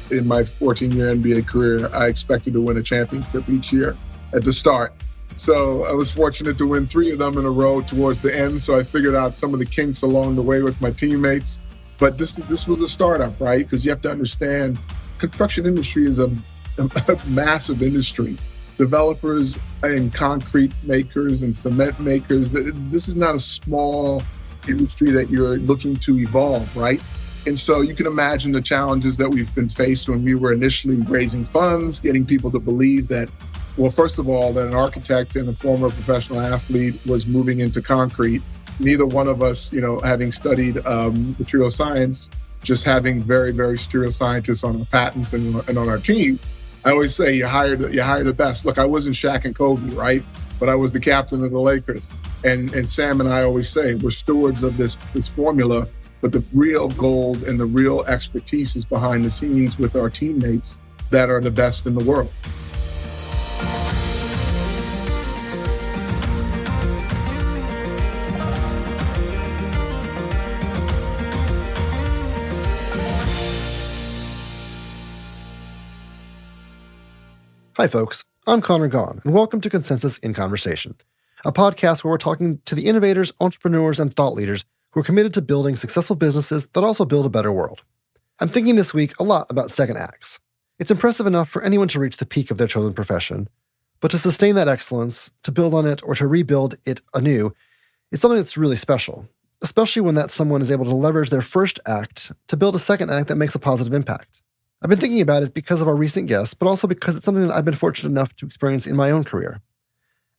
in my 14-year NBA career, I expected to win a championship each year at the start. So I was fortunate to win 3 of them in a row towards the end. So I figured out some of the kinks along the way with my teammates. But this was a startup, right? Because you have to understand, construction industry is a massive industry. Developers and concrete makers and cement makers, this is not a small industry that you're looking to evolve, right? And so you can imagine the challenges that we've been faced when we were initially raising funds, getting people to believe that, well, first of all, that an architect and a former professional athlete was moving into concrete. Neither one of us, having studied material science, just having very, very serious scientists on our patents and on our team. I always say you hire the best. Look, I wasn't Shaq and Kobe, right? But I was the captain of the Lakers. And Sam and I always say we're stewards of this formula, but the real gold and the real expertise is behind the scenes with our teammates that are the best in the world. Hi, folks. I'm Conor Gaughan, and welcome to Consensus in Conversation, a podcast where we're talking to the innovators, entrepreneurs, and thought leaders who are committed to building successful businesses that also build a better world. I'm thinking this week a lot about second acts. It's impressive enough for anyone to reach the peak of their chosen profession, but to sustain that excellence, to build on it, or to rebuild it anew, it's something that's really special, especially when that someone is able to leverage their first act to build a second act that makes a positive impact. I've been thinking about it because of our recent guests, but also because it's something that I've been fortunate enough to experience in my own career.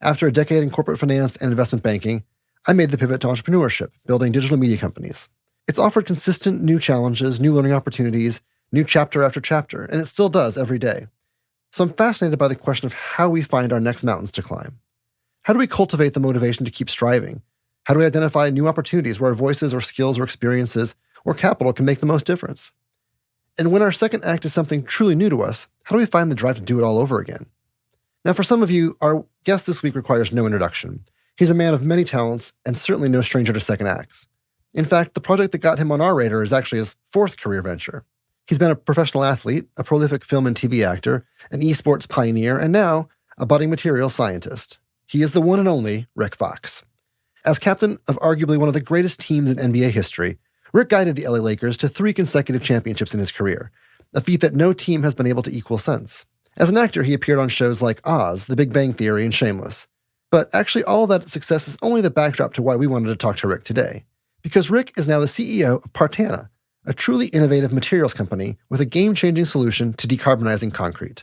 After a decade in corporate finance and investment banking, I made the pivot to entrepreneurship, building digital media companies. It's offered consistent new challenges, new learning opportunities, new chapter after chapter, and it still does every day. So I'm fascinated by the question of how we find our next mountains to climb. How do we cultivate the motivation to keep striving? How do we identify new opportunities where our voices or skills or experiences or capital can make the most difference? And when our second act is something truly new to us, how do we find the drive to do it all over again? Now, for some of you, our guest this week requires no introduction. He's a man of many talents and certainly no stranger to second acts. In fact, the project that got him on our radar is actually his 4th career venture. He's been a professional athlete, a prolific film and TV actor, an esports pioneer, and now a budding materials scientist. He is the one and only Rick Fox. As captain of arguably one of the greatest teams in NBA history, Rick guided the LA Lakers to 3 consecutive championships in his career, a feat that no team has been able to equal since. As an actor, he appeared on shows like Oz, The Big Bang Theory, and Shameless. But actually, all that success is only the backdrop to why we wanted to talk to Rick today. Because Rick is now the CEO of Partanna, a truly innovative materials company with a game-changing solution to decarbonizing concrete.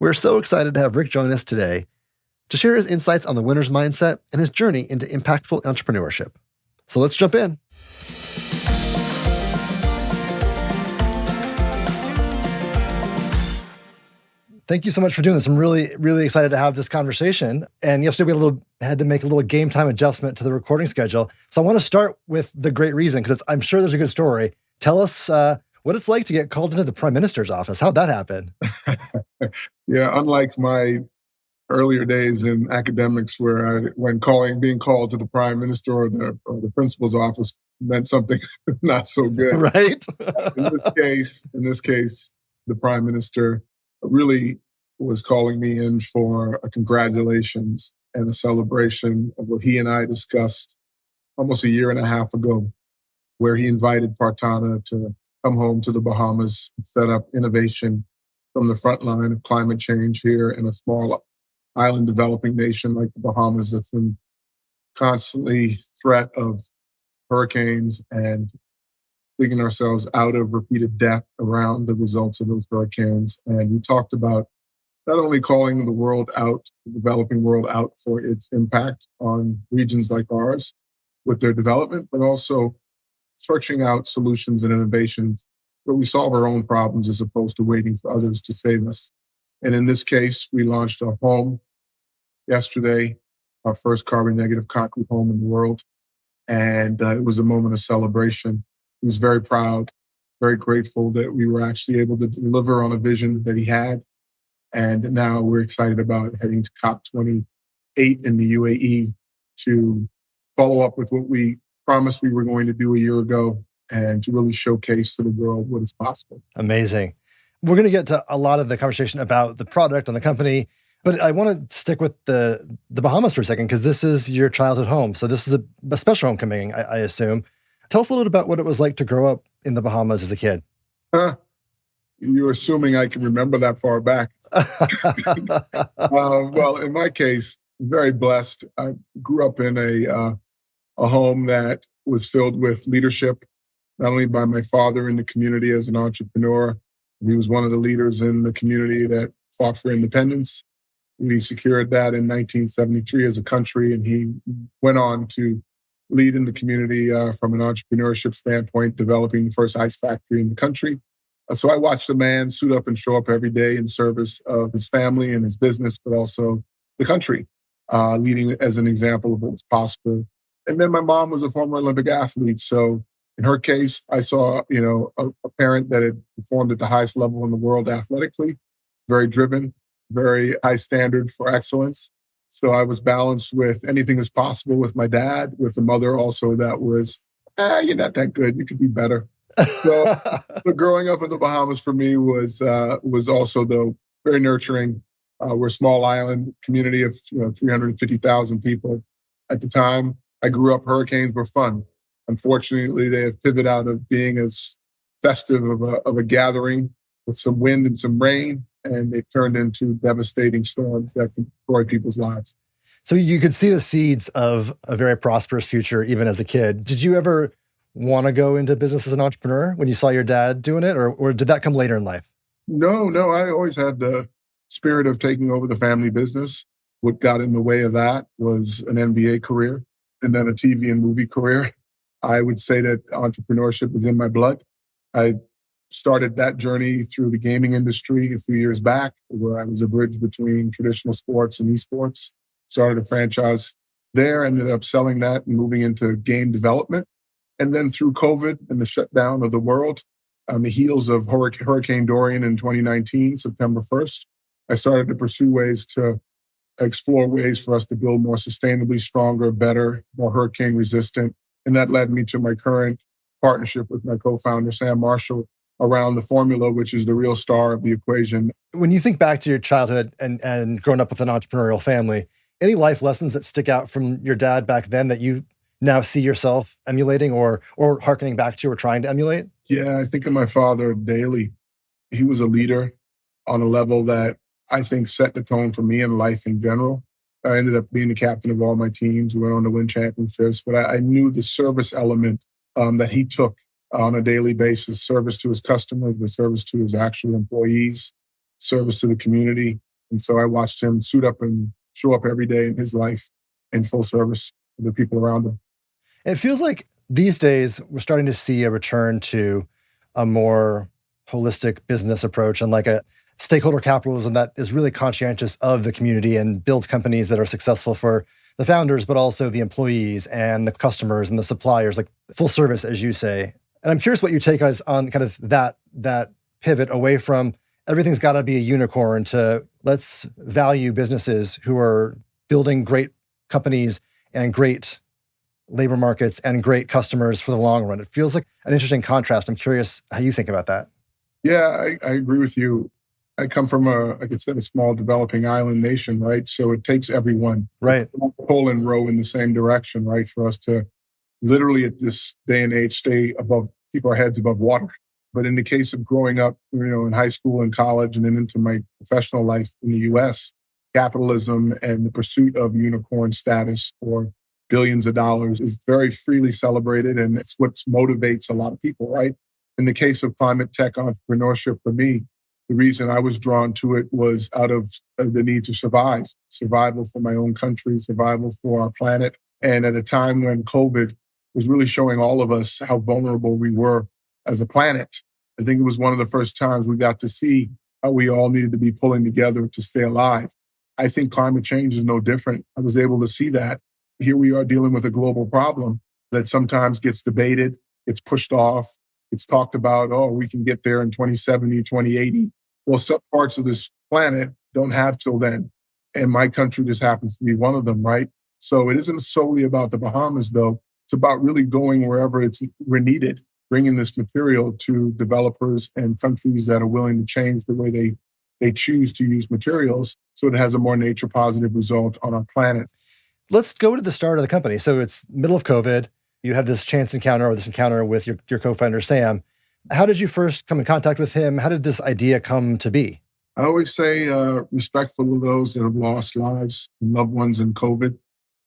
We're so excited to have Rick join us today to share his insights on the winner's mindset and his journey into impactful entrepreneurship. So let's jump in. Thank you so much for doing this. I'm really, really excited to have this conversation. And yesterday we had to make a little game time adjustment to the recording schedule. So I want to start with the great reason, because I'm sure there's a good story. Tell us what it's like to get called into the Prime Minister's office. How'd that happen? Yeah, unlike my earlier days in academics where being called to the Prime Minister or the principal's office meant something not so good. Right? In this case, the Prime Minister really was calling me in for a congratulations and a celebration of what he and I discussed almost a year and a half ago, where he invited Partanna to come home to the Bahamas and set up innovation from the front line of climate change here in a small island developing nation like the Bahamas that's in constantly threat of hurricanes and digging ourselves out of repeated death around the results of those hurricanes. And we talked about not only calling the world out, the developing world out for its impact on regions like ours with their development, but also searching out solutions and innovations where we solve our own problems as opposed to waiting for others to save us. And in this case, we launched our home yesterday, our first carbon negative concrete home in the world. And it was a moment of celebration. He was very proud, very grateful that we were actually able to deliver on a vision that he had. And now we're excited about heading to COP28 in the UAE to follow up with what we promised we were going to do a year ago and to really showcase to the world what is possible. Amazing. We're going to get to a lot of the conversation about the product and the company, but I want to stick with the Bahamas for a second, because this is your childhood home. So this is a special homecoming, I assume. Tell us a little bit about what it was like to grow up in the Bahamas as a kid. You're assuming I can remember that far back. Well, in my case, very blessed. I grew up in a home that was filled with leadership, not only by my father in the community as an entrepreneur. He was one of the leaders in the community that fought for independence. We secured that in 1973 as a country, and he went on to lead in the community from an entrepreneurship standpoint, developing the first ice factory in the country. So I watched a man suit up and show up every day in service of his family and his business, but also the country, leading as an example of what was possible. And then my mom was a former Olympic athlete. So in her case, I saw, a parent that had performed at the highest level in the world athletically, very driven, very high standard for excellence. So I was balanced with anything is possible with my dad, with a mother also that was, you're not that good. You could be better. So, so growing up in the Bahamas for me was also, though, very nurturing. We're a small island community of 350,000 people. At the time I grew up, hurricanes were fun. Unfortunately, they have pivoted out of being as festive of a gathering with some wind and some rain, and they've turned into devastating storms that can destroy people's lives. So you could see the seeds of a very prosperous future even as a kid. Did you ever want to go into business as an entrepreneur when you saw your dad doing it, or did that come later in life? No. I always had the spirit of taking over the family business. What got in the way of that was an MBA career and then a TV and movie career. I would say that entrepreneurship was in my blood. I started that journey through the gaming industry a few years back, where I was a bridge between traditional sports and esports. Started a franchise there, ended up selling that and moving into game development. And then through COVID and the shutdown of the world, on the heels of Hurricane Dorian in 2019, September 1st, I started to pursue ways to explore ways for us to build more sustainably stronger, better, more hurricane resistant. And that led me to my current partnership with my co-founder, Sam Marshall, around the formula, which is the real star of the equation. When you think back to your childhood and growing up with an entrepreneurial family, any life lessons that stick out from your dad back then that you now see yourself emulating or hearkening back to or trying to emulate? Yeah, I think of my father daily. He was a leader on a level that I think set the tone for me in life in general. I ended up being the captain of all my teams. We went on to win championships, but I knew the service element that he took on a daily basis, service to his customers, the service to his actual employees, service to the community. And so I watched him suit up and show up every day in his life in full service to the people around him. It feels like these days we're starting to see a return to a more holistic business approach and like a stakeholder capitalism that is really conscientious of the community and builds companies that are successful for the founders, but also the employees and the customers and the suppliers, like full service, as you say. And I'm curious what your take is on kind of that pivot away from everything's got to be a unicorn to let's value businesses who are building great companies and great labor markets and great customers for the long run. It feels like an interesting contrast. I'm curious how you think about that. Yeah, I agree with you. I come from like I said, a small developing island nation, right? So it takes everyone right to pull and row in the same direction, right? For us to literally at this day and age keep our heads above water. But in the case of growing up, in high school and college and then into my professional life in the US, capitalism and the pursuit of unicorn status or billions of dollars is very freely celebrated. And it's what motivates a lot of people, right? In the case of climate tech entrepreneurship for me, the reason I was drawn to it was out of the need to survival for my own country, survival for our planet. And at a time when COVID was really showing all of us how vulnerable we were as a planet, I think it was one of the first times we got to see how we all needed to be pulling together to stay alive. I think climate change is no different. I was able to see that. Here we are dealing with a global problem that sometimes gets debated, gets pushed off, it's talked about, we can get there in 2070, 2080. Well, some parts of this planet don't have till then. And my country just happens to be one of them, right? So it isn't solely about the Bahamas, though. It's about really going wherever we're needed. bringing this material to developers and countries that are willing to change the way they choose to use materials so it has a more nature positive result on our planet. Let's go to the start of the company. So it's middle of COVID. You have this chance encounter or this encounter with your co-founder, Sam. How did you first come in contact with him? How did this idea come to be? I always say respectful of those that have lost lives and loved ones in COVID.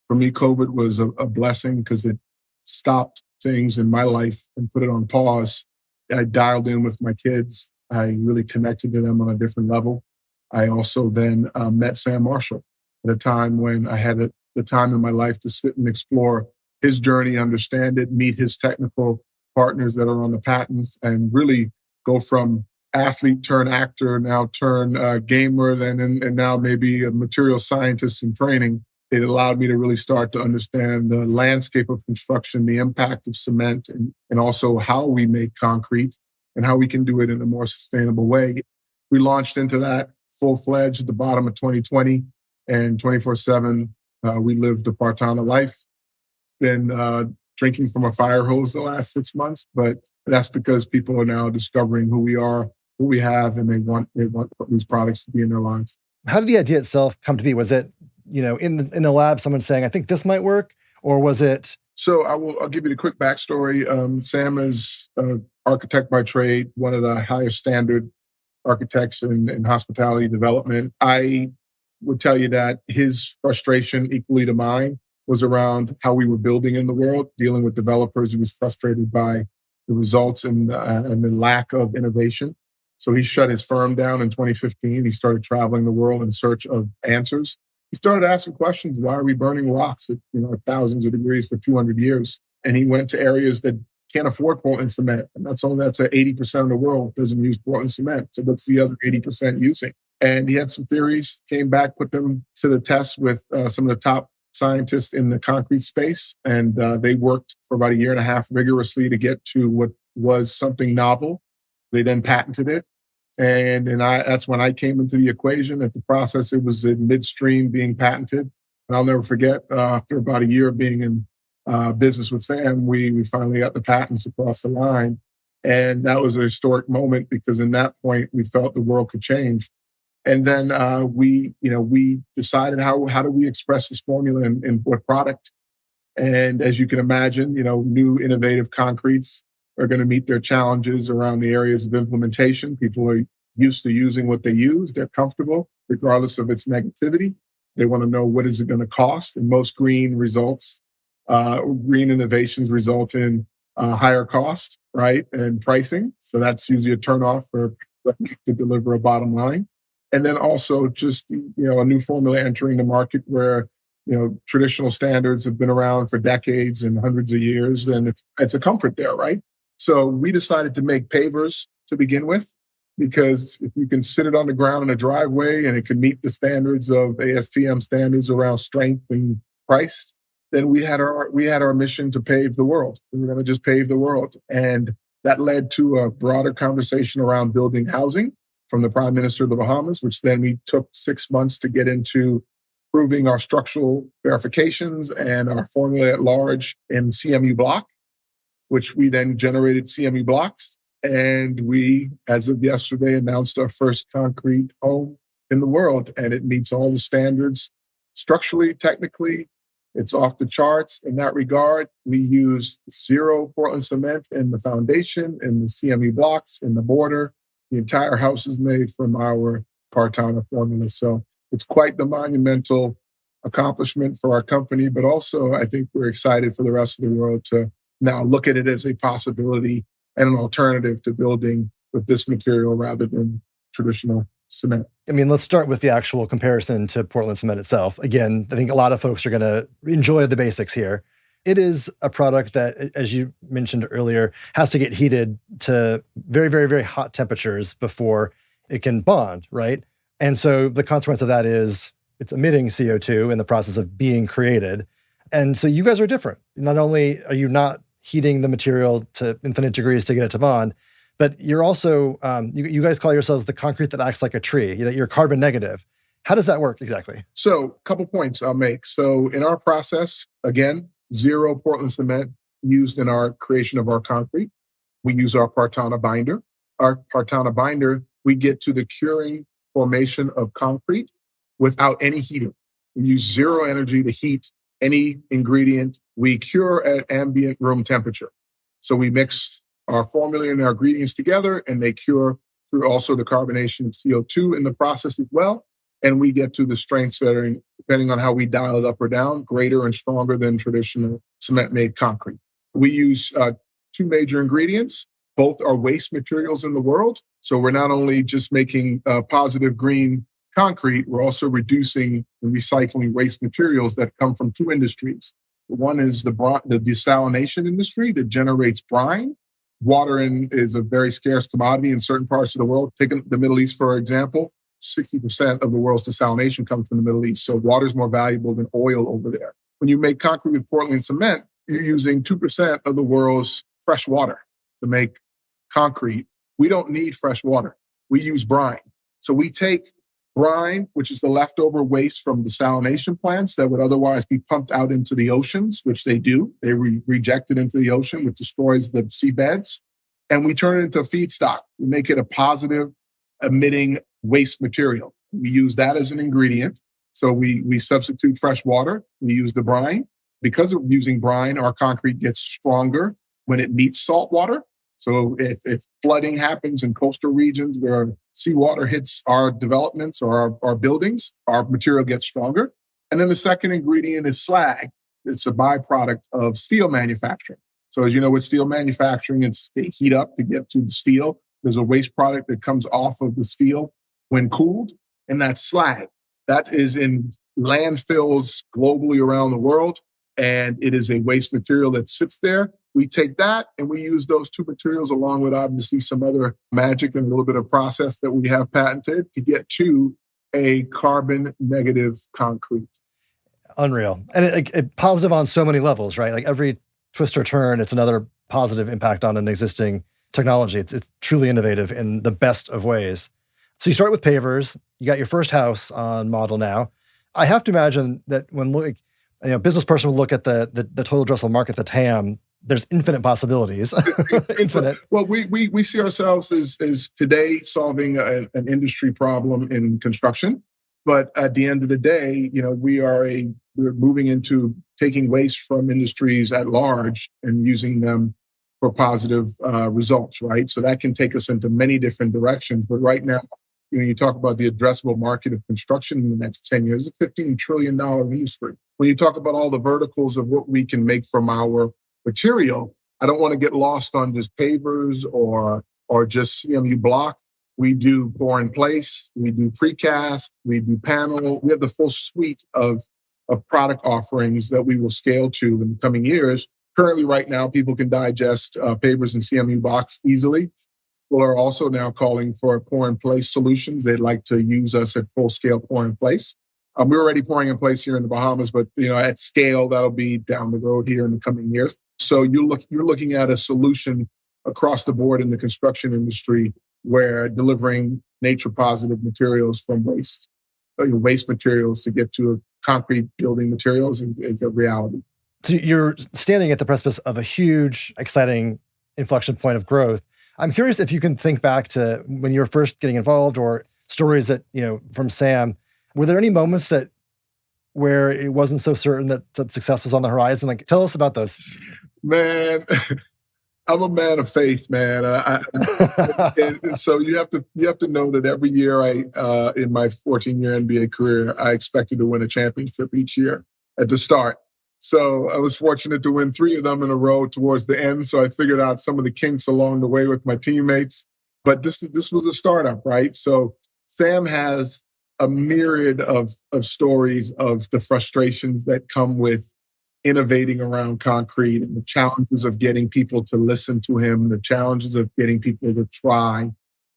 For me, COVID was a blessing because it stopped things in my life and put it on pause. I dialed in with my kids. I really connected to them on a different level. I also then met Sam Marshall at a time when I had the time in my life to sit and explore his journey, understand it, meet his technical partners that are on the patents, and really go from athlete turn actor, now turn gamer, and now maybe a material scientist in training. It allowed me to really start to understand the landscape of construction, the impact of cement, and also how we make concrete and how we can do it in a more sustainable way. We launched into that full-fledged at the bottom of 2020, and 24/7, we lived the Partanna life. Been drinking from a fire hose the last 6 months, but that's because people are now discovering who we are, who we have, and they want these products to be in their lives. How did the idea itself come to be? Was it, in the lab, someone saying, "I think this might work," or was it? So I'll give you the quick backstory. Sam is an architect by trade, one of the highest standard architects in hospitality development. I would tell you that his frustration, equally to mine, was around how we were building in the world, dealing with developers. He was frustrated by the results and the lack of innovation. So he shut his firm down in 2015. He started traveling the world in search of answers. He started asking questions. Why are we burning rocks at thousands of degrees for 200 years? And he went to areas that can't afford Portland cement. And that's 80% of the world doesn't use Portland cement. So what's the other 80% using? And he had some theories, came back, put them to the test with some of the top scientists in the concrete space. And they worked for about a year and a half rigorously to get to what was something novel. They then patented it. And that's when I came into the equation. At the process, it was in midstream being patented. And I'll never forget, after about a year of being in business with Sam, we finally got the patents across the line. And that was a historic moment because in that point, we felt the world could change. And then we decided how do we express this formula in what product? And as you can imagine, new innovative concretes are going to meet their challenges around the areas of implementation. People are used to using what they use. They're comfortable, regardless of its negativity. They want to know what is it going to cost. And most green innovations result in higher cost, right, and pricing. So that's usually a turnoff for people to deliver a bottom line. And then also just, a new formula entering the market where, traditional standards have been around for decades and hundreds of years, then it's a comfort there, right? So we decided to make pavers to begin with, because if you can sit it on the ground in a driveway and it can meet the standards of ASTM standards around strength and price, then we had our mission to pave the world. We were going to just pave the world. And that led to a broader conversation around building housing from the Prime Minister of the Bahamas, which then we took 6 months to get into proving our structural verifications and our formula at large in CMU block, which we then generated CMU blocks. And we, as of yesterday, announced our first concrete home in the world. And it meets all the standards structurally, technically. It's off the charts in that regard. We use 0 Portland cement in the foundation, in the CMU blocks, in the border. The entire house is made from our Partanna formula. So it's quite the monumental accomplishment for our company, but also I think we're excited for the rest of the world to now look at it as a possibility and an alternative to building with this material rather than traditional cement. I mean, let's start with the actual comparison to Portland cement itself. Again, I think a lot of folks are going to enjoy the basics here. It is a product that, as you mentioned earlier, has to get heated to very, very, very hot temperatures before it can bond, right? And so the consequence of that is it's emitting CO2 in the process of being created. And so you guys are different. Not only are you not heating the material to infinite degrees to get it to bond, but you're also, you guys call yourselves the concrete that acts like a tree, that you're carbon negative. How does that work exactly? So a couple points I'll make. So in our process, again, 0 Portland cement used in our creation of our concrete. We use our Partanna binder. Our Partanna binder, we get to the curing formation of concrete without any heating. We use zero energy to heat any ingredient. We cure at ambient room temperature. So we mix our formula and our ingredients together, and they cure through also the carbonation of CO2 in the process as well. And we get to the strengths that are, depending on how we dial it up or down, greater and stronger than traditional cement-made concrete. We use two major ingredients. Both are waste materials in the world. So we're not only just making positive green concrete, we're also reducing and recycling waste materials that come from two industries. One is the desalination industry that generates brine. Water is a very scarce commodity in certain parts of the world. Take the Middle East, for example. 60% of the world's desalination comes from the Middle East. So water is more valuable than oil over there. When you make concrete with Portland cement, you're using 2% of the world's fresh water to make concrete. We don't need fresh water. We use brine. So we take brine, which is the leftover waste from desalination plants that would otherwise be pumped out into the oceans, which they do. They reject it into the ocean, which destroys the seabeds. And we turn it into feedstock. We make it a positive emitting waste material. We use that as an ingredient. So we substitute fresh water. We use the brine. Because of using brine, our concrete gets stronger when it meets salt water. So if flooding happens in coastal regions where seawater hits our developments or our buildings, our material gets stronger. And then the second ingredient is slag. It's a byproduct of steel manufacturing. So as you know, with steel manufacturing, they heat up to get to the steel. There's a waste product that comes off of the steel when cooled, and that's slag. That is in landfills globally around the world, and it is a waste material that sits there. We take that and we use those two materials along with obviously some other magic and a little bit of process that we have patented to get to a carbon negative concrete. Unreal. And it positive on so many levels, right? Like every twist or turn, it's another positive impact on an existing technology. It's truly innovative in the best of ways. So you start with pavers, you got your first house on model now. I have to imagine that when a business person will look at the total addressable market, the TAM, there's infinite possibilities. Infinite. Well, we see ourselves as today solving an industry problem in construction. But at the end of the day, we're moving into taking waste from industries at large and using them for positive results, right? So that can take us into many different directions. But right now, you talk about the addressable market of construction in the next 10 years, a $15 trillion industry. When you talk about all the verticals of what we can make from our material, I don't want to get lost on just pavers or just CMU block. We do pour in place, we do precast, we do panel. We have the full suite of product offerings that we will scale to in the coming years. Currently, right now, people can digest pavers and CMU blocks easily. People are also now calling for pour-in-place solutions. They'd like to use us at full-scale pour-in-place. We're already pouring in place here in the Bahamas, but at scale, that'll be down the road here in the coming years. So you're looking at a solution across the board in the construction industry where delivering nature-positive materials from waste materials to get to concrete building materials is a reality. So you're standing at the precipice of a huge, exciting inflection point of growth. I'm curious if you can think back to when you were first getting involved or stories that, from Sam. Were there any moments where it wasn't so certain that success was on the horizon? Like, tell us about those. Man, I'm a man of faith, man. And so you have to know that every year in my 14-year NBA career, I expected to win a championship each year at the start. So I was fortunate to win 3 of them in a row towards the end. So I figured out some of the kinks along the way with my teammates. But this was a startup, right? So Sam has a myriad of stories of the frustrations that come with innovating around concrete and the challenges of getting people to listen to him, the challenges of getting people to try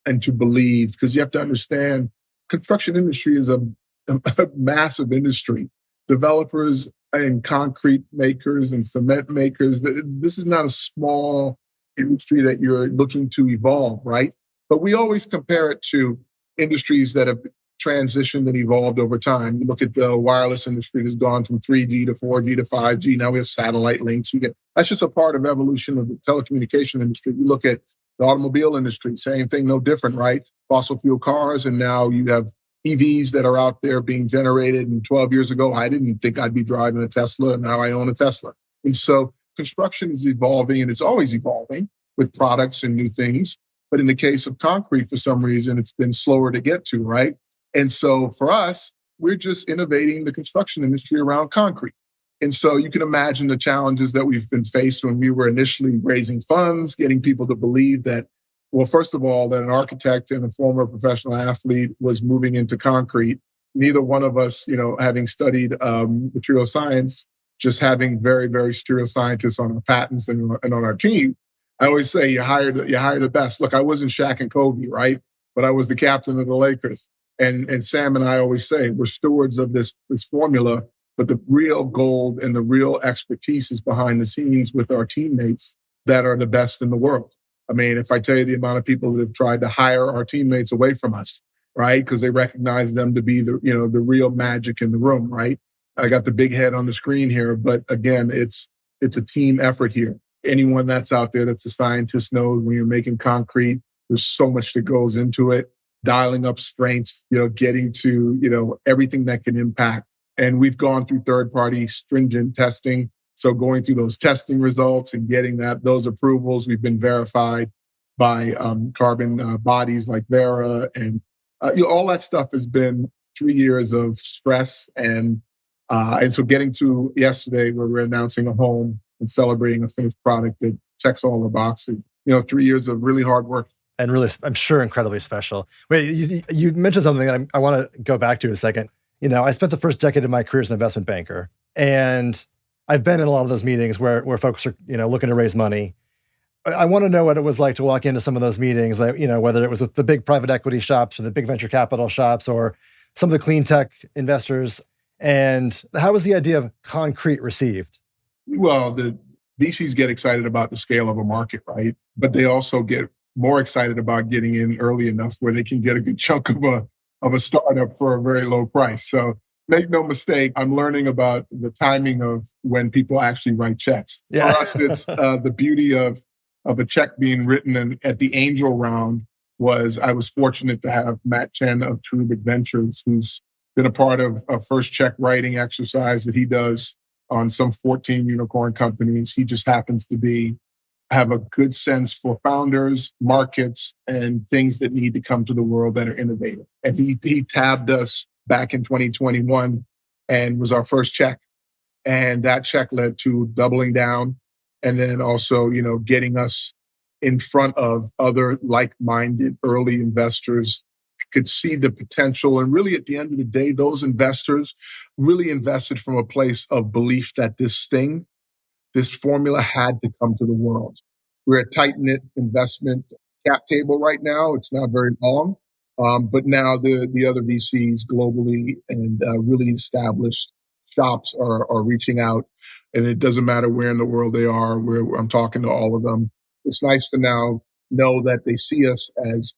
and to believe. Because you have to understand, construction industry is a massive industry. Developers and concrete makers and cement makers, this is not a small industry that you're looking to evolve, right? But we always compare it to industries that have transitioned and evolved over time. You look at the wireless industry that's gone from 3G to 4G to 5G. Now we have satellite links. That's just a part of evolution of the telecommunication industry. You look at the automobile industry, same thing, no different, right? Fossil fuel cars, and now you have EVs that are out there being generated. And 12 years ago, I didn't think I'd be driving a Tesla, and now I own a Tesla. And so construction is evolving, and it's always evolving with products and new things. But in the case of concrete, for some reason, it's been slower to get to, right? And so for us, we're just innovating the construction industry around concrete. And so you can imagine the challenges that we've been faced when we were initially raising funds, getting people to believe that, well, first of all, that an architect and a former professional athlete was moving into concrete. Neither one of us, having studied material science, just having very, very serious scientists on our patents and on our team. I always say you hire the best. Look, I wasn't Shaq and Kobe, right? But I was the captain of the Lakers. And Sam and I always say we're stewards of this formula, but the real gold and the real expertise is behind the scenes with our teammates that are the best in the world. I mean, if I tell you the amount of people that have tried to hire our teammates away from us, right? Because they recognize them to be the real magic in the room, right? I got the big head on the screen here, but again, it's a team effort here. Anyone that's out there that's a scientist knows when you're making concrete, there's so much that goes into it, dialing up strengths, getting to, everything that can impact. And we've gone through third-party stringent testing. So going through those testing results and getting those approvals, we've been verified by carbon bodies like Vera. And all that stuff has been 3 years of stress. And so getting to yesterday where we're announcing a home and celebrating a finished product that checks all the boxes, 3 years of really hard work. And really, I'm sure, incredibly special. Wait, you mentioned something that I want to go back to a second. I spent the first decade of my career as an investment banker, and I've been in a lot of those meetings where folks are, looking to raise money. I want to know what it was like to walk into some of those meetings, whether it was with the big private equity shops or the big venture capital shops or some of the clean tech investors. And how was the idea of concrete received? Well, the VCs get excited about the scale of a market, right? But they also get more excited about getting in early enough where they can get a good chunk of a startup for a very low price. So make no mistake, I'm learning about the timing of when people actually write checks. Yeah. For us, it's the beauty of a check being written. And at the angel round I was fortunate to have Matt Chen of Cherubic Ventures, who's been a part of a first check writing exercise that he does on some 14 unicorn companies. He just happens to have a good sense for founders, markets, and things that need to come to the world that are innovative. And he tabbed us back in 2021 and was our first check. And that check led to doubling down and then also, getting us in front of other like-minded early investors could see the potential. And really, at the end of the day, those investors really invested from a place of belief that this formula had to come to the world. We're a tight-knit investment cap table right now. It's not very long, but now the other VCs globally and really established shops are reaching out, and it doesn't matter where in the world they are. I'm talking to all of them. It's nice to now know that they see us as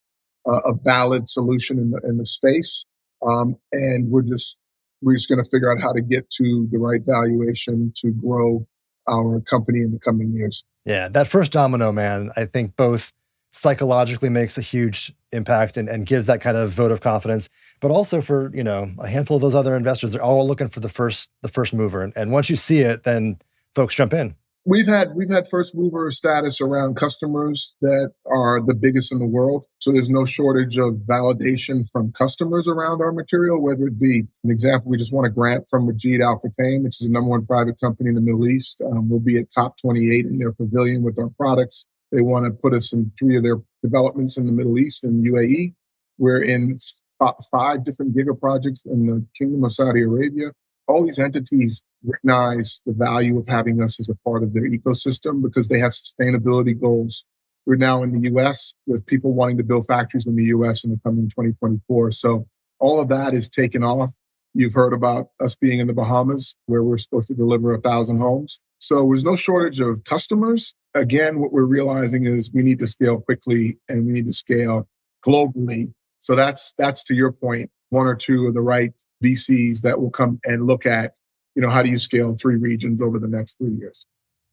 a valid solution in the space, and we're just going to figure out how to get to the right valuation to grow our company in the coming years. Yeah, that first domino, man, I think both psychologically makes a huge impact and gives that kind of vote of confidence, but also for, a handful of those other investors, they're all looking for the first mover. And once you see it, then folks jump in. We've had first mover status around customers that are the biggest in the world. So there's no shortage of validation from customers around our material, whether it be an example, we just won a grant from Majid Al Futtaim, which is the number one private company in the Middle East. We'll be at COP28 in their pavilion with our products. They want to put us in 3 of their developments in the Middle East and UAE. We're in 5 different giga projects in the Kingdom of Saudi Arabia. All these entities recognize the value of having us as a part of their ecosystem because they have sustainability goals. We're now in the US with people wanting to build factories in the US in the coming 2024. So all of that is taken off. You've heard about us being in the Bahamas where we're supposed to deliver 1,000 homes. So there's no shortage of customers. Again, what we're realizing is we need to scale quickly and we need to scale globally. So that's to your point. one or two of the right VCs that will come and look at, how do you scale 3 regions over the next 3 years?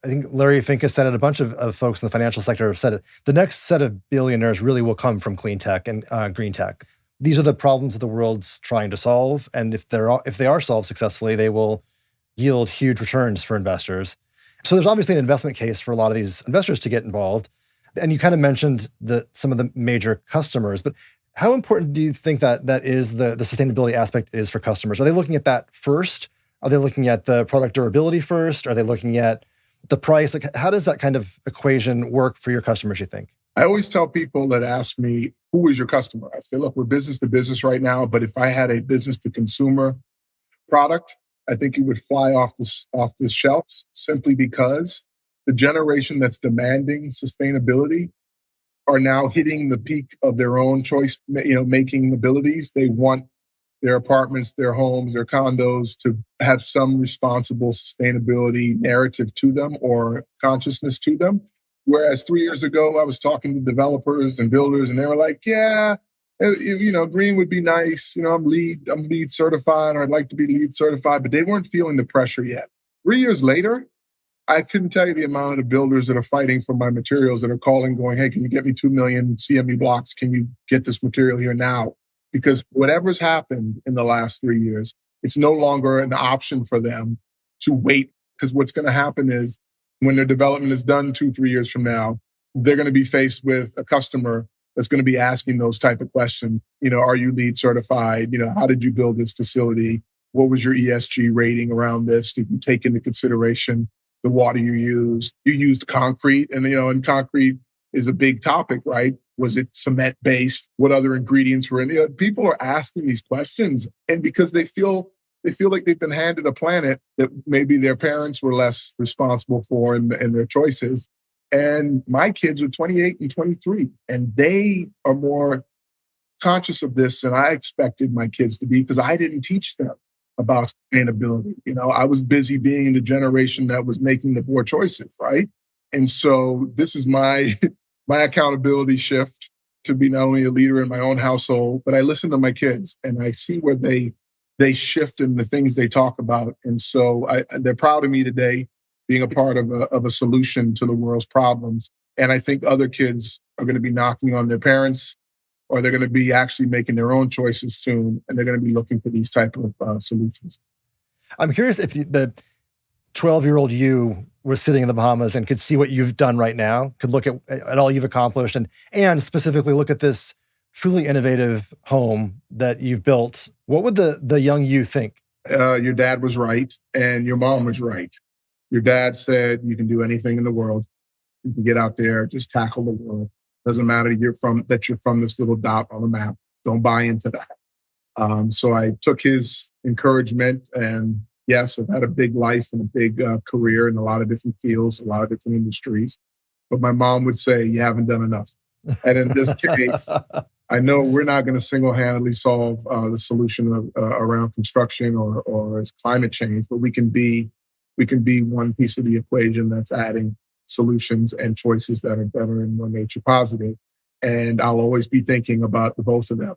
I think Larry Fink has said it. A bunch of folks in the financial sector have said it. The next set of billionaires really will come from clean tech and green tech. These are the problems that the world's trying to solve, and if they are solved successfully, they will yield huge returns for investors. So there's obviously an investment case for a lot of these investors to get involved. And you kind of mentioned some of the major customers, but how important do you think that is the sustainability aspect is for customers? Are they looking at that first? Are they looking at the product durability first? Are they looking at the price? Like, how does that kind of equation work for your customers, you think? I always tell people that ask me, who is your customer? I say, look, we're business to business right now, but if I had a business to consumer product, I think it would fly off the shelves simply because the generation that's demanding sustainability are now hitting the peak of their own choice, making abilities. They want their apartments, their homes, their condos to have some responsible sustainability narrative to them or consciousness to them. Whereas 3 years ago, I was talking to developers and builders, and they were like, "Yeah, green would be nice. I'm LEED certified, or I'd like to be LEED certified," but they weren't feeling the pressure yet. 3 years later, I couldn't tell you the amount of builders that are fighting for my materials that are calling, going, "Hey, can you get me 2 million CME blocks? Can you get this material here now?" Because whatever's happened in the last 3 years, it's no longer an option for them to wait. Because what's going to happen is when their development is done 2, 3 years from now, they're going to be faced with a customer that's going to be asking those type of questions. Are you LEED certified? How did you build this facility? What was your ESG rating around this? Did you take into consideration the water you used? You used concrete, and concrete is a big topic, right? Was it cement based? What other ingredients were in? People are asking these questions, and because they feel like they've been handed a planet that maybe their parents were less responsible for in their choices. And my kids are 28 and 23, and they are more conscious of this than I expected my kids to be because I didn't teach them about sustainability. I was busy being the generation that was making the poor choices, right? And so this is my accountability shift to be not only a leader in my own household, but I listen to my kids and I see where they shift in the things they talk about. And so they're proud of me today being a part of a solution to the world's problems. And I think other kids are going to be knocking on their parents, or they're going to be actually making their own choices soon, and they're going to be looking for these type of solutions. I'm curious if the 12-year-old you was sitting in the Bahamas and could see what you've done right now, could look at all you've accomplished, and specifically look at this truly innovative home that you've built. What would the young you think? Your dad was right, and your mom was right. Your dad said you can do anything in the world. You can get out there, just tackle the world. Doesn't matter you're from this little dot on the map. Don't buy into that. So I took his encouragement, and yes, I've had a big life and a big career in a lot of different fields, a lot of different industries. But my mom would say, you haven't done enough. And in this case, I know we're not going to single-handedly solve the solution around construction or climate change, but we can be one piece of the equation that's adding solutions and choices that are better and more nature positive. And I'll always be thinking about the both of them.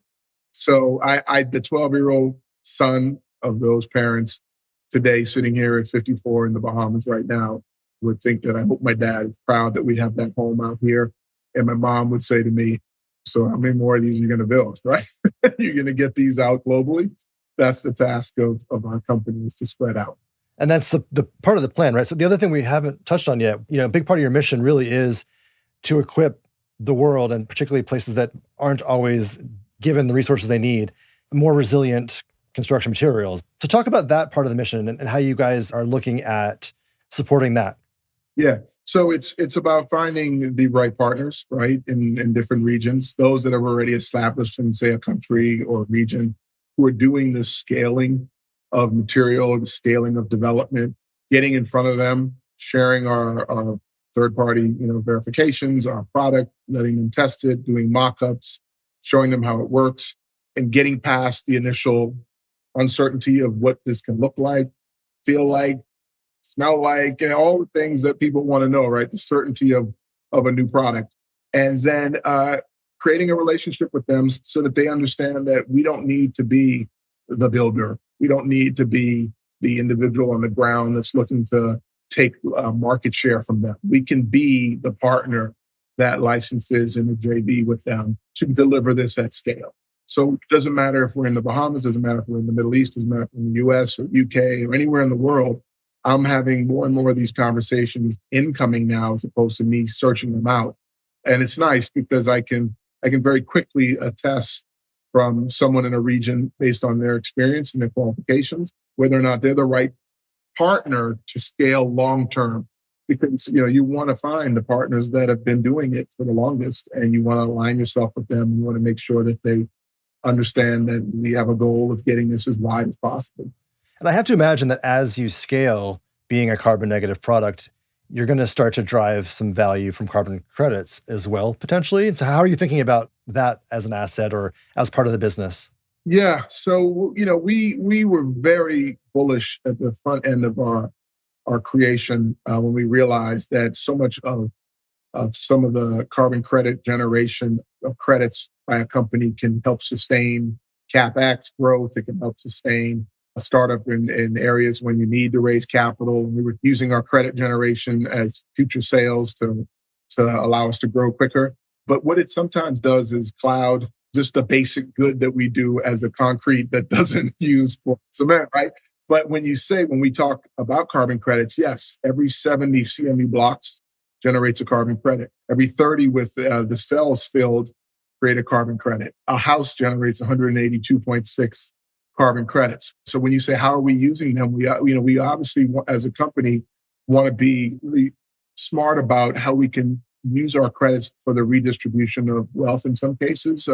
So the 12-year-old son of those parents today, sitting here at 54 in the Bahamas right now, would think that I hope my dad is proud that we have that home out here. And my mom would say to me, so how many more of these are you going to build, right? You're going to get these out globally. That's the task of our company, is to spread out. And that's the part of the plan, right? So the other thing we haven't touched on yet, a big part of your mission really is to equip the world, and particularly places that aren't always given the resources they need, more resilient construction materials. So talk about that part of the mission and how you guys are looking at supporting that. Yeah. So it's about finding the right partners, right, in different regions, those that have already established in, say, a country or region, who are doing the scaling of material, the scaling of development, getting in front of them, sharing our third-party verifications, our product, letting them test it, doing mock-ups, showing them how it works, and getting past the initial uncertainty of what this can look like, feel like, smell like, all the things that people want to know, right? The certainty of a new product. And then creating a relationship with them so that they understand that we don't need to be the builder. We don't need to be the individual on the ground that's looking to take market share from them. We can be the partner that licenses in a JV with them to deliver this at scale. So it doesn't matter if we're in the Bahamas, doesn't matter if we're in the Middle East, doesn't matter if we're in the US or UK or anywhere in the world. I'm having more and more of these conversations incoming now as opposed to me searching them out. And it's nice because I can very quickly attest from someone in a region based on their experience and their qualifications, whether or not they're the right partner to scale long term. Because you want to find the partners that have been doing it for the longest, and you want to align yourself with them. You want to make sure that they understand that we have a goal of getting this as wide as possible. And I have to imagine that as you scale, being a carbon negative product, you're going to start to drive some value from carbon credits as well, potentially. And so how are you thinking about that as an asset or as part of the business? Yeah. So, we were very bullish at the front end of our creation when we realized that so much of some of the carbon credit generation of credits by a company can help sustain CapEx growth. It can help sustain a startup in areas when you need to raise capital. We were using our credit generation as future sales to allow us to grow quicker. But what it sometimes does is cloud just the basic good that we do as a concrete that doesn't use cement, right? But when we talk about carbon credits, yes, every 70 CME blocks generates a carbon credit. Every 30 with the cells filled create a carbon credit. A house generates 182.6 carbon credits. So when you say, how are we using them? We obviously, as a company, want to be really smart about how we can use our credits for the redistribution of wealth in some cases.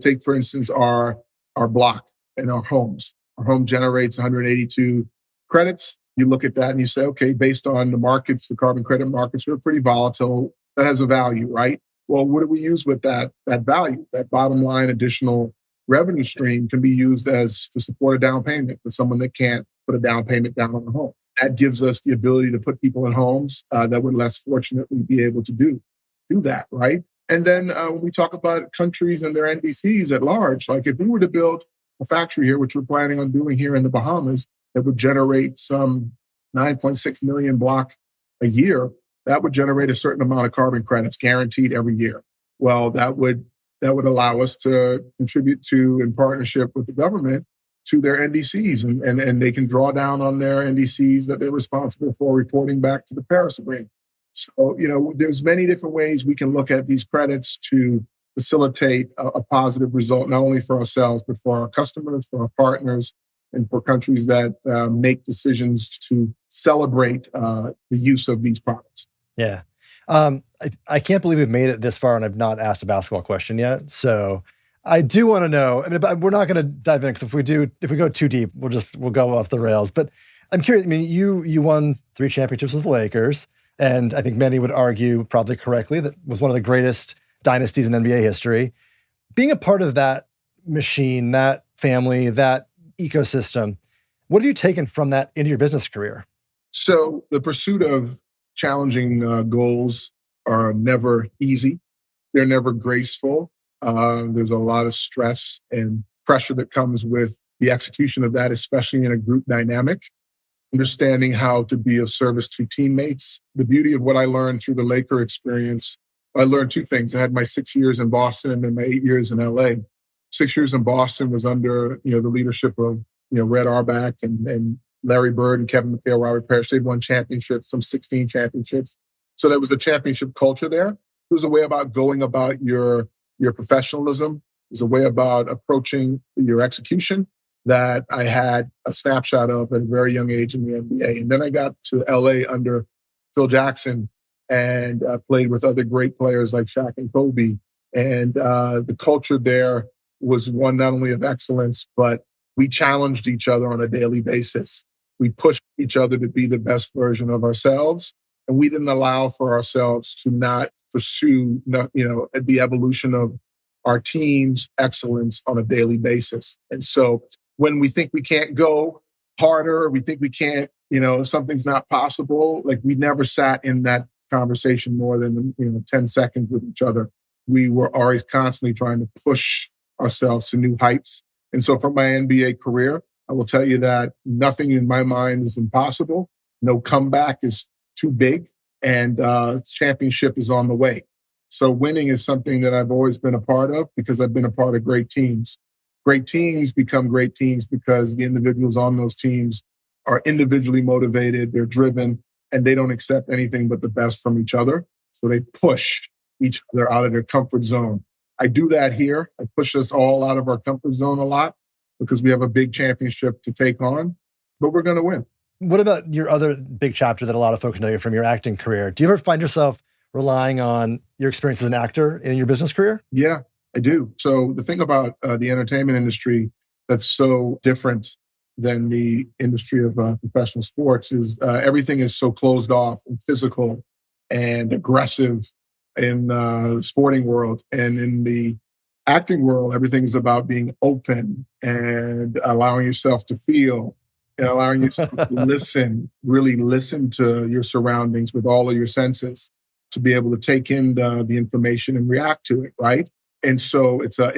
Take, for instance, our block and our homes. Our home generates 182 credits. You look at that and you say, okay, based on the markets, the carbon credit markets are pretty volatile. That has a value, right? Well, what do we use with that value? That bottom line additional revenue stream can be used to support a down payment for someone that can't put a down payment down on a home. That gives us the ability to put people in homes that would less fortunately be able to do that, right? And then when we talk about countries and their NDCs at large, like if we were to build a factory here, which we're planning on doing here in the Bahamas, that would generate some 9.6 million block a year, that would generate a certain amount of carbon credits guaranteed every year. Well, that would allow us to contribute to, in partnership with the government, to their NDCs, and they can draw down on their NDCs that they're responsible for reporting back to the Paris Agreement. So, there's many different ways we can look at these credits to facilitate a positive result, not only for ourselves, but for our customers, for our partners, and for countries that make decisions to celebrate the use of these products. Yeah. I can't believe we've made it this far and I've not asked a basketball question yet. So I do want to know, but we're not going to dive in because if we go too deep, we'll go off the rails. But I'm curious, you won 3 championships with the Lakers, and I think many would argue, probably correctly, that was one of the greatest dynasties in NBA history. Being a part of that machine, that family, that ecosystem, what have you taken from that into your business career? So the pursuit of challenging goals are never easy. They're never graceful. There's a lot of stress and pressure that comes with the execution of that, especially in a group dynamic. Understanding how to be of service to teammates. The beauty of what I learned through the Laker experience, I learned 2 things. I had my 6 years in Boston and my 8 years in LA. 6 years in Boston was under the leadership of Red Auerbach and Larry Bird and Kevin McHale, Robert Parrish. They've won championships, some 16 championships. So there was a championship culture there. It was a way about going about your professionalism. It was a way about approaching your execution that I had a snapshot of at a very young age in the NBA. And then I got to LA under Phil Jackson and played with other great players like Shaq and Kobe. And the culture there was one not only of excellence, but we challenged each other on a daily basis. We pushed each other to be the best version of ourselves. And we didn't allow for ourselves to not pursue, the evolution of our team's excellence on a daily basis. And so when we think we can't go harder, we think we can't, something's not possible, like we never sat in that conversation more than 10 seconds with each other. we were always constantly trying to push ourselves to new heights. And so from my NBA career, I will tell you that nothing in my mind is impossible. No comeback is too big, and championship is on the way. So winning is something that I've always been a part of because I've been a part of great teams. Great teams become great teams because the individuals on those teams are individually motivated, they're driven, and they don't accept anything but the best from each other. So they push each other out of their comfort zone. I do that here. I push us all out of our comfort zone a lot because we have a big championship to take on, but we're going to win. What about your other big chapter that a lot of folks know you from, your acting career? Do you ever find yourself relying on your experience as an actor in your business career? Yeah, I do. So the thing about the entertainment industry that's so different than the industry of professional sports is everything is so closed off and physical and aggressive in the sporting world. And in the acting world, everything is about being open and allowing yourself to feel and allowing yourself to listen, really listen to your surroundings with all of your senses to be able to take in the information and react to it, right? And so it's a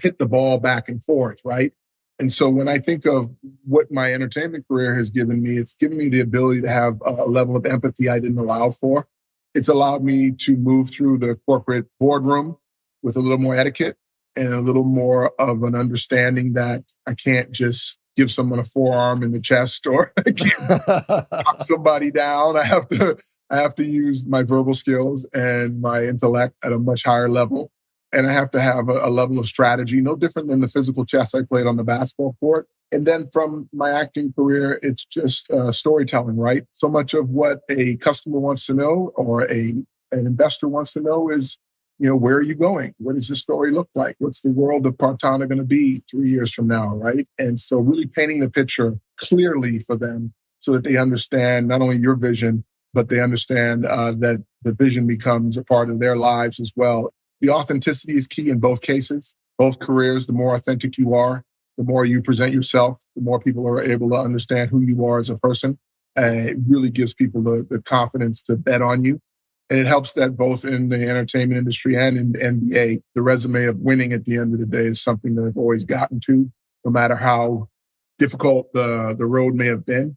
hit the ball back and forth, right? And so when I think of what my entertainment career has given me, it's given me the ability to have a level of empathy I didn't allow for. It's allowed me to move through the corporate boardroom with a little more etiquette and a little more of an understanding that I can't just give someone a forearm in the chest or I can't knock somebody down. I have to use my verbal skills and my intellect at a much higher level. And I have to have a level of strategy, no different than the physical chess I played on the basketball court. And then from my acting career, it's just storytelling, right? So much of what a customer wants to know or an investor wants to know is, where are you going? What does this story look like? What's the world of Partanna going to be 3 years from now, right? And so really painting the picture clearly for them so that they understand not only your vision, but they understand that the vision becomes a part of their lives as well. The authenticity is key in both cases, both careers. The more authentic you are, the more you present yourself, the more people are able to understand who you are as a person. It really gives people the confidence to bet on you. And it helps that both in the entertainment industry and in the NBA, the resume of winning at the end of the day is something that I've always gotten to, no matter how difficult the road may have been.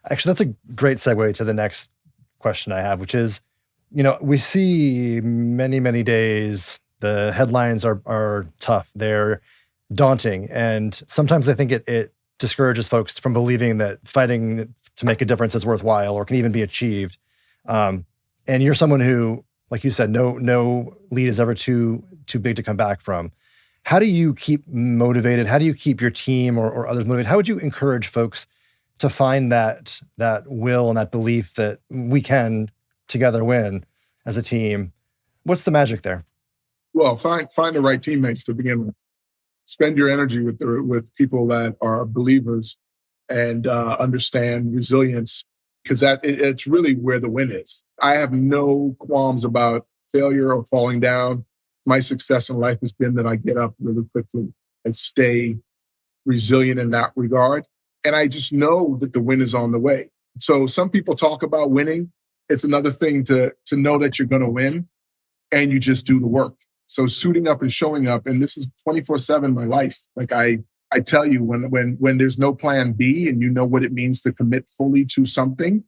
Actually, that's a great segue to the next question I have, which is, we see many, many days, the headlines are tough. They're daunting. And sometimes I think it discourages folks from believing that fighting to make a difference is worthwhile or can even be achieved. And you're someone who, like you said, no lead is ever too big to come back from. How do you keep motivated? How do you keep your team or others motivated? How would you encourage folks to find that will and that belief that we can together win as a team? What's the magic there? Well, find the right teammates to begin with. Spend your energy with people that are believers and understand resilience, because it's really where the win is. I have no qualms about failure or falling down. My success in life has been that I get up really quickly and stay resilient in that regard. And I just know that the win is on the way. So some people talk about winning. It's another thing to know that you're going to win and you just do the work. So suiting up and showing up, and this is 24/7 my life. Like I tell you, when there's no plan B and you know what it means to commit fully to something,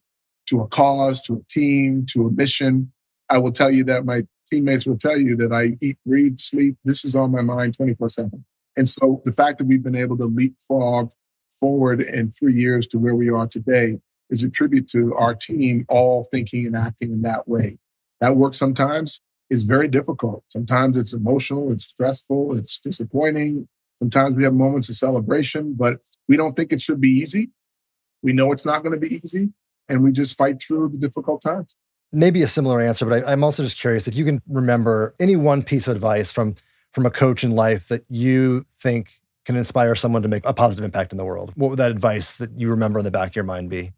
to a cause, to a team, to a mission, I will tell you that my teammates will tell you that I eat, breathe, sleep. This is on my mind 24/7. And so the fact that we've been able to leapfrog forward in 3 years to where we are today is a tribute to our team all thinking and acting in that way. That work sometimes is very difficult. Sometimes it's emotional, it's stressful, it's disappointing. Sometimes we have moments of celebration, but we don't think it should be easy. We know it's not going to be easy, and we just fight through the difficult times. Maybe a similar answer, but I'm also just curious if you can remember any one piece of advice from a coach in life that you think can inspire someone to make a positive impact in the world. What would that advice that you remember in the back of your mind be?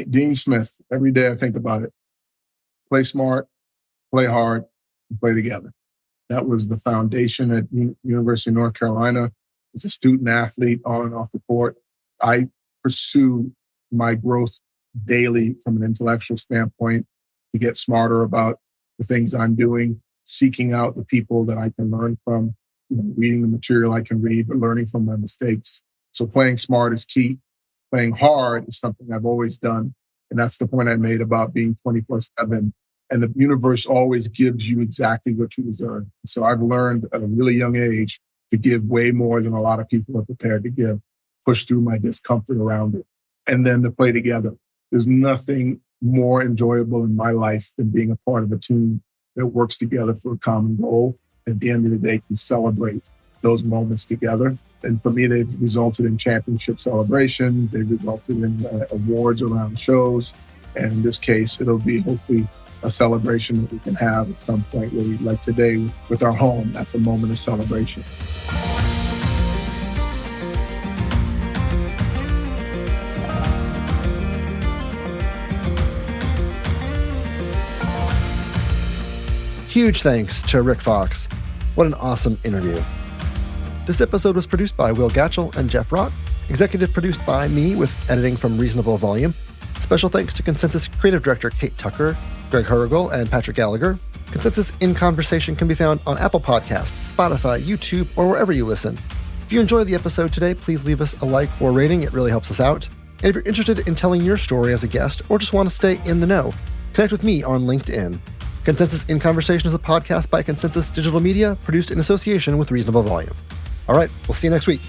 Dean Smith, every day I think about it. Play smart, play hard, and play together. That was the foundation at University of North Carolina. As a student athlete on and off the court, I pursue my growth daily from an intellectual standpoint to get smarter about the things I'm doing. seeking out the people that I can learn from, reading the material I can read, but learning from my mistakes. So playing smart is key. Playing hard is something I've always done. And that's the point I made about being 24/7. And the universe always gives you exactly what you deserve. So I've learned at a really young age to give way more than a lot of people are prepared to give, push through my discomfort around it, and then to play together. There's nothing more enjoyable in my life than being a part of a team that works together for a common goal. At the end of the day, can celebrate those moments together. And for me, they've resulted in championship celebrations. They've resulted in awards around shows. And in this case, it'll be hopefully a celebration that we can have at some point where we, like today with our home, that's a moment of celebration. Huge thanks to Rick Fox. What an awesome interview. This episode was produced by Will Gatchell and Jeff Rott, executive produced by me with editing from Reasonable Volume. Special thanks to Consensus Creative Director Kate Tucker, Greg Hergel, and Patrick Gallagher. Consensus in Conversation can be found on Apple Podcasts, Spotify, YouTube, or wherever you listen. If you enjoyed the episode today, please leave us a like or rating. It really helps us out. And if you're interested in telling your story as a guest or just want to stay in the know, connect with me on LinkedIn. Consensus in Conversation is a podcast by Consensus Digital Media, produced in association with Reasonable Volume. All right, we'll see you next week.